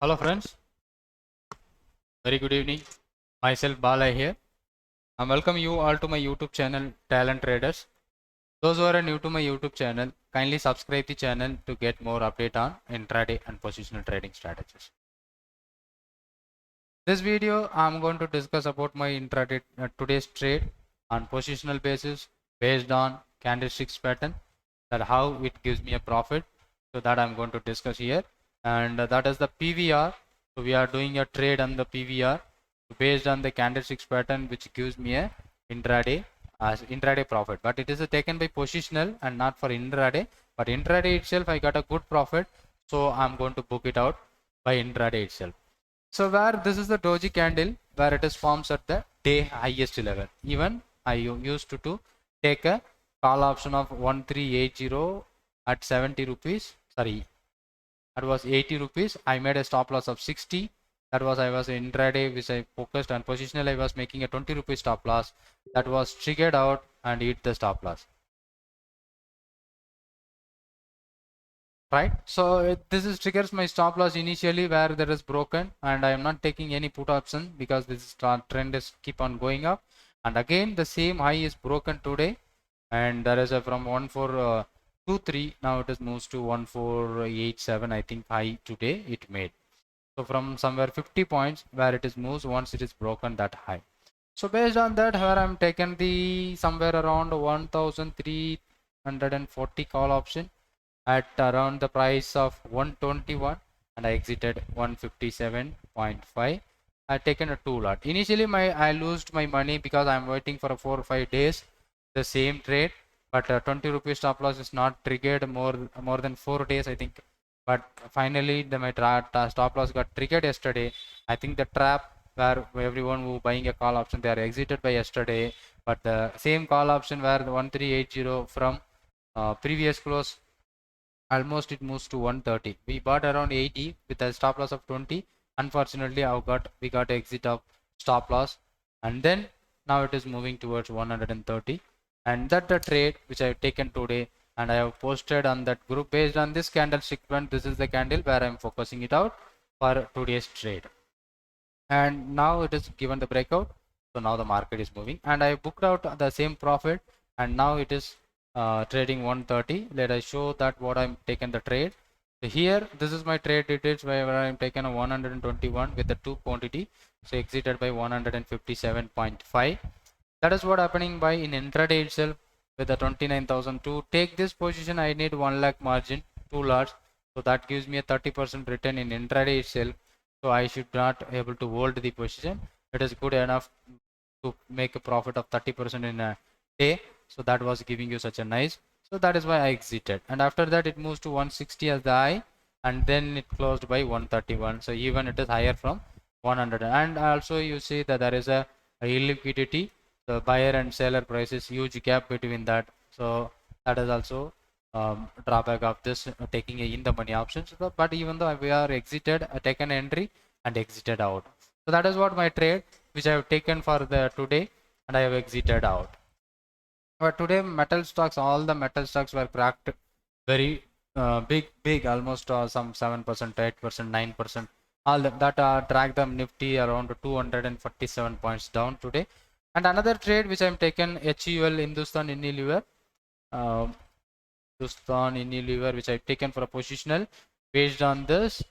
Hello friends, very good evening. Myself Bala here. I welcome you all to my YouTube channel Talent Traders. Those who are new to my YouTube channel, kindly subscribe the channel to get more update on intraday and positional trading strategies. This video I am going to discuss about my intraday today's trade on positional basis based on candlesticks pattern, that how it gives me a profit. So that I am going to discuss here, and that is the PVR. So we are doing a trade on the PVR based on the candlesticks pattern, which gives me a intraday as intraday profit, but it is taken by positional and not for intraday. But intraday itself I got a good profit, so I'm going to book it out by intraday itself. So where this is the doji candle where it is forms at the day highest level. Even I used to take a call option of 1380 at 70 rupees. Sorry, that was 80 rupees. I made a stop loss of 60. That was I was intraday which I focused on positional. I was making a 20 rupees stop loss. That was triggered out and hit the stop loss. Right, so this is triggers my stop loss initially where there is broken, and I am not taking any put option because this trend is keep on going up, and again the same high is broken today, and there is a from 1423 now it is moves to 1487. I think high today it made, so from somewhere 50 points where it is moves once it is broken that high. So based on that, where I'm taken the somewhere around 1340 call option at around the price of 121, and I exited 157.5. I taken a 2 lot. Initially I lost my money because I'm waiting for 4 or 5 days the same trade, but 20 rupees stop loss is not triggered more than 4 days I think. But finally my stop loss got triggered yesterday. I think the trap where everyone who buying a call option they are exited by yesterday, but the same call option where the 1380 from previous close almost it moves to 130. We bought around 80 with a stop loss of 20. Unfortunately we got exit of stop loss, and then now it is moving towards 130, and that the trade which I have taken today, and I have posted on that group based on this candlestick trend. This is the candle where I am focusing it out for today's trade, and now it is given the breakout. So now the market is moving, and I booked out the same profit, and now it is trading 130. Let us show that what I'm taken the trade. So here this is my trade details where I'm taken a 121 with the 2 quantity, so exited by 157.5. That is what happening by in intraday itself with the 29,000. To take this position I need 1 lakh margin, 2 lots, so that gives me a 30% return in intraday itself. So I should not able to hold the position. It is good enough to make a profit of 30% in a day, so that was giving you such a nice. So that is why I exited, and after that it moves to 160 as the high, and then it closed by 131. So even it is higher from 100, and also you see that there is a illiquidity. The buyer and seller prices huge gap between that, so that is also drawback of this taking in the money options. But even though we are exited, taken entry and exited out, so that is what my trade which I have taken for the today, and I have exited out. But today metal stocks, all the metal stocks were cracked very big, almost some 7%, 8%, 9%. All that dragged the Nifty around 247 points down today. And another trade which I'm taken, HUL, Hindustan Unilever, uh, which I've taken for a positional based on this.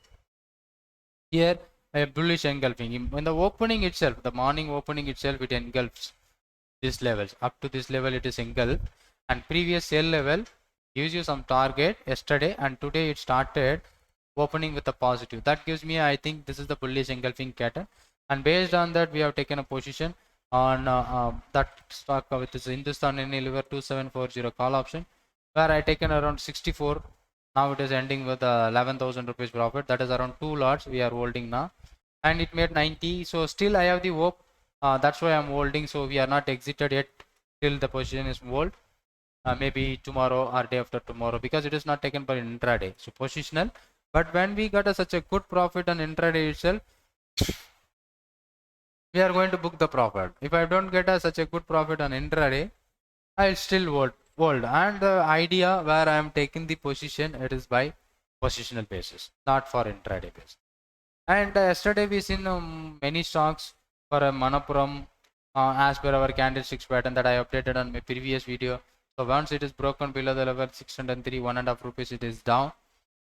Here a bullish engulfing in the opening itself, the morning opening itself, it engulfs these levels. Up to this level it is engulfed, and previous sell level gives you some target yesterday, and today it started opening with a positive. That gives me, I think this is the bullish engulfing pattern, and based on that we have taken a position on that stock with this Hindustan Unilever 2740 call option, where I taken around 64. Now it is ending with 11,000 rupees profit. That is around 2 lots we are holding now, and it made 90. So still I have the hope. That's why I'm holding. So we are not exited yet till the position is hold. Maybe tomorrow or day after tomorrow, because it is not taken for intraday. So positional. But when we got such a good profit on intraday itself, we are going to book the profit. If I don't get such a good profit on intraday, I'll still hold. And the idea where I am taking the position, it is by positional basis, not for intraday basis. And yesterday we seen many stocks for Manappuram as per our candlesticks pattern that I updated on my previous video. So once it is broken below the level 603, 1.5 rupees, it is down,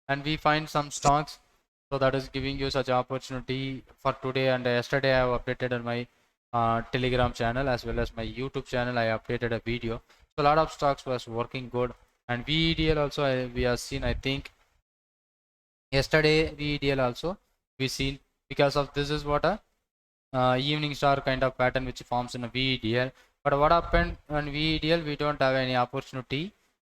and we find some stocks. So that is giving you such opportunity for today. And yesterday I have updated on my Telegram channel as well as my YouTube channel. I updated a video. So a lot of stocks was working good, and VEDL also we have seen. I think yesterday VEDL also we seen, because of this is what a evening star kind of pattern which forms in a VEDL. But what happened on VEDL, we don't have any opportunity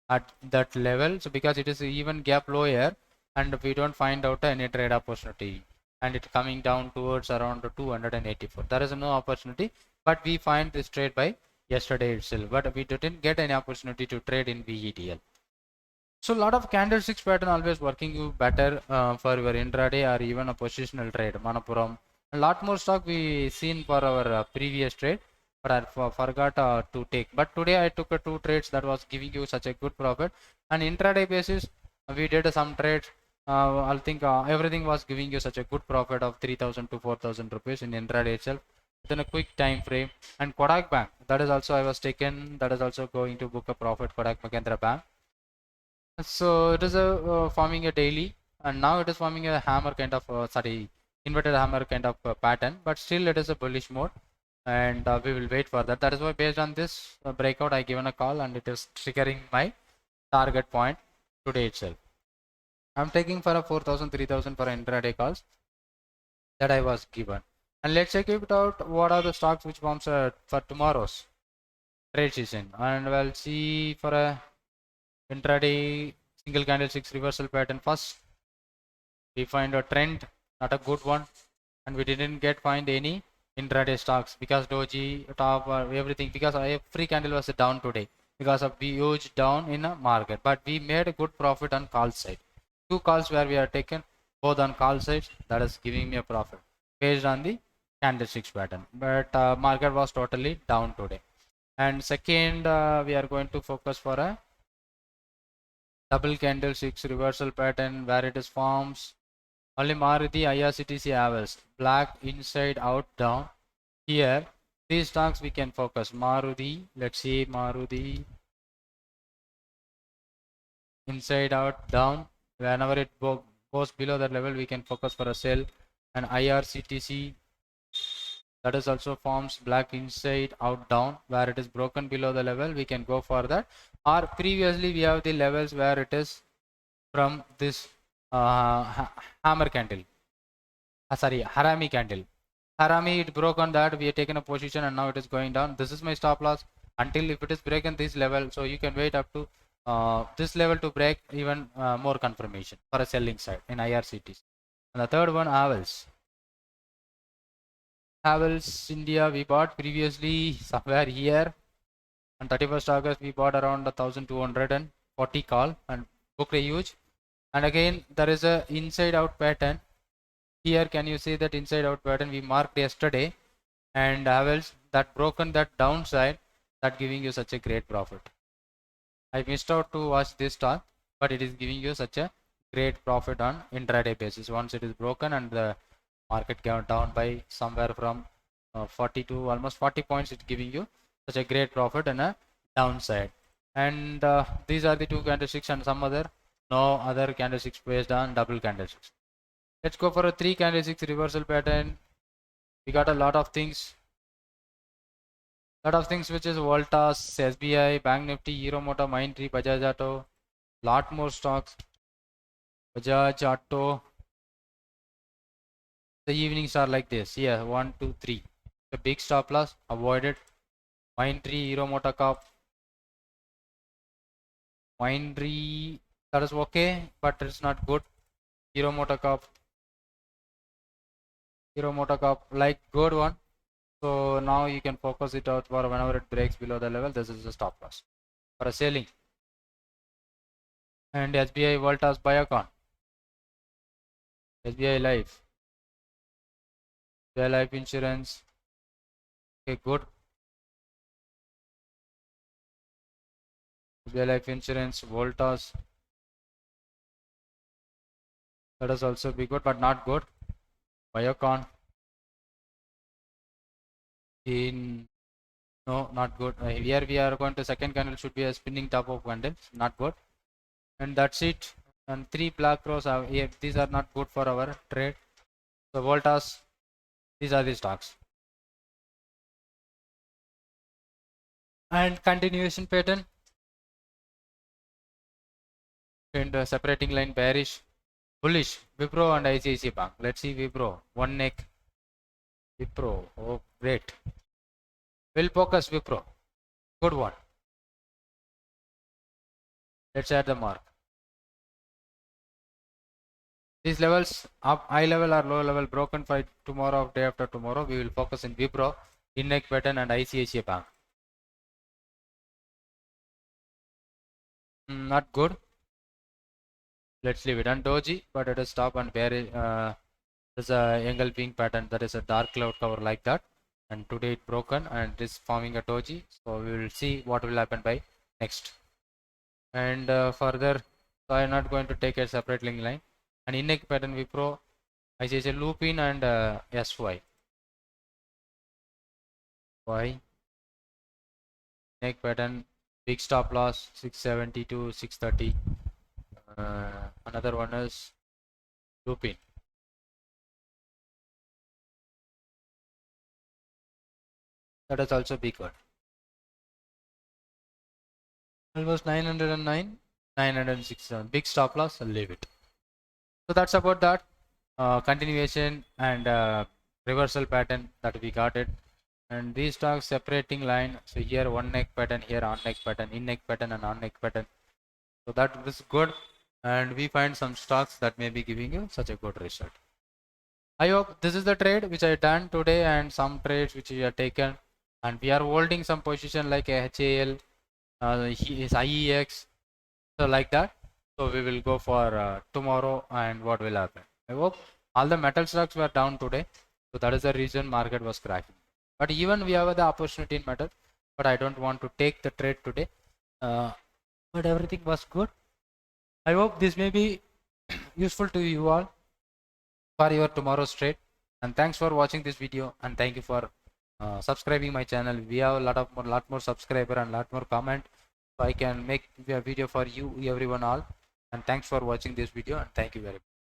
at that level. So because it is even gap lower, and we don't find out any trade opportunity, and it coming down towards around 284. There is no opportunity, but we find this trade by yesterday itself. But we didn't get any opportunity to trade in VEDL. So a lot of candlesticks pattern always working you better for your intraday or even a positional trade. Manappuram, a lot more stock we seen for our previous trade, but I forgot to take. But today I took two trades that was giving you such a good profit. And intraday basis, we did some trades. I think everything was giving you such a good profit of 3,000 to 4,000 rupees in intraday itself within a quick time frame. And Kodak Bank, that is also I was taken. That is also going to book a profit. Kodak Mahindra Bank. So it is a forming a daily, and now it is forming a hammer kind of sorry, inverted hammer kind of pattern, but still it is a bullish mode, and we will wait for that. That is why based on this breakout I given a call, and it is triggering my target point today itself. I'm taking for a 4,000 3,000 for intraday calls that I was given. And let's check it out, what are the stocks which forms for tomorrow's trade session, and we'll see for a intraday single candlesticks reversal pattern. First we find a trend, not a good one, and we didn't get find any intraday stocks because doji top everything, because every candle was down today because of the huge down in a market. But we made a good profit on call side. Two calls where we are taken both on call sides, that is giving me a profit based on the candlesticks pattern. But market was totally down today. And second, we are going to focus for a double candlesticks reversal pattern where it is forms only Maruti IRCTC Havels black inside out down. Here these stocks we can focus. Maruti, let's see, Maruti inside out down. Whenever it goes below that level, we can focus for a sell. And IRCTC, that is also forms black inside out down, where it is broken below the level, we can go for that. Or previously we have the levels where it is from this hammer candle, sorry, harami candle. Harami, it broke on that, we have taken a position, and now it is going down. This is my stop loss until if it is breaking this level. So you can wait up to this level to break even more confirmation for a selling side in IRCTs. And the third one, Havels. Havels India, we bought previously somewhere here on 31st August. We bought around 1,240 call and booked a huge. And again there is a inside out pattern here. Can you see that inside out pattern we marked yesterday? And Havels that broken that downside, that giving you such a great profit. I missed out to watch this stock, but it is giving you such a great profit on intraday basis. Once it is broken and the market got down by somewhere from 40 to almost 40 points, it's giving you such a great profit and a downside. And these are the two candlesticks and some other, no other candlesticks based on double candlesticks. Let's go for a three candlesticks reversal pattern. We got a lot of things which is Voltas, SBI, Bank Nifty, Hero Motor, Mindtree, Bajaj Auto, lot more stocks. Bajaj Auto, the evenings are like this. Yeah, 1 2 3, the big stop loss avoided. Mindtree, Hero Motor Corp, Mindtree, that is okay, but it's not good. Hero Motor Corp, like good one. So now you can focus it out for whenever it breaks below the level. This is the stop loss for a selling. And SBI, Voltas, Biocon, SBI Life, SBI Life Insurance, okay, good. SBI Life Insurance, Voltas, that is also be good, but not good. Biocon in no, not good. Here we are going to second candle should be a spinning top of candle, not good. And that's it. And 3 black crows are here. These are not good for our trade. So Voltas, these are the stocks. And continuation pattern. And separating line bearish, bullish, Wipro and ICICI Bank. Let's see Wipro, one neck, Wipro, oh great. Will focus Wipro, good one. Let's add the mark. These levels up, high level or low level broken by tomorrow or day after tomorrow. We will focus in Wipro, in neck pattern and ICICI Bank. Not good. Let's leave it. And Doji, but it is stop and bearish. There's a engulfing pattern, that is a dark cloud cover like that. And today it broken and it is forming a doji, so we will see what will happen by next. And further, so I'm not going to take a separate link line. And in neck pattern Wipro, I say loop in and SY. Y neck pattern, big stop loss 670 to 630. Another one is loop in. That is also big one. Almost 909, 967. Big stop loss, I'll leave it. So that's about that. Continuation and reversal pattern that we got it. And these stocks separating line. So here one neck pattern, here on neck pattern, in neck pattern and on neck pattern. So that is good. And we find some stocks that may be giving you such a good result. I hope this is the trade which I done today and some trades which we have taken. And we are holding some position like HAL, IEX, so like that. So we will go for tomorrow and what will happen. I hope all the metal stocks were down today. So that is the reason market was crashing. But even we have the opportunity in metal, but I don't want to take the trade today. But everything was good. I hope this may be useful to you all for your tomorrow's trade. And thanks for watching this video and thank you for subscribing my channel. We have a lot more subscriber and lot more comment, so I can make a video for you everyone all. And thanks for watching this video and thank you very much.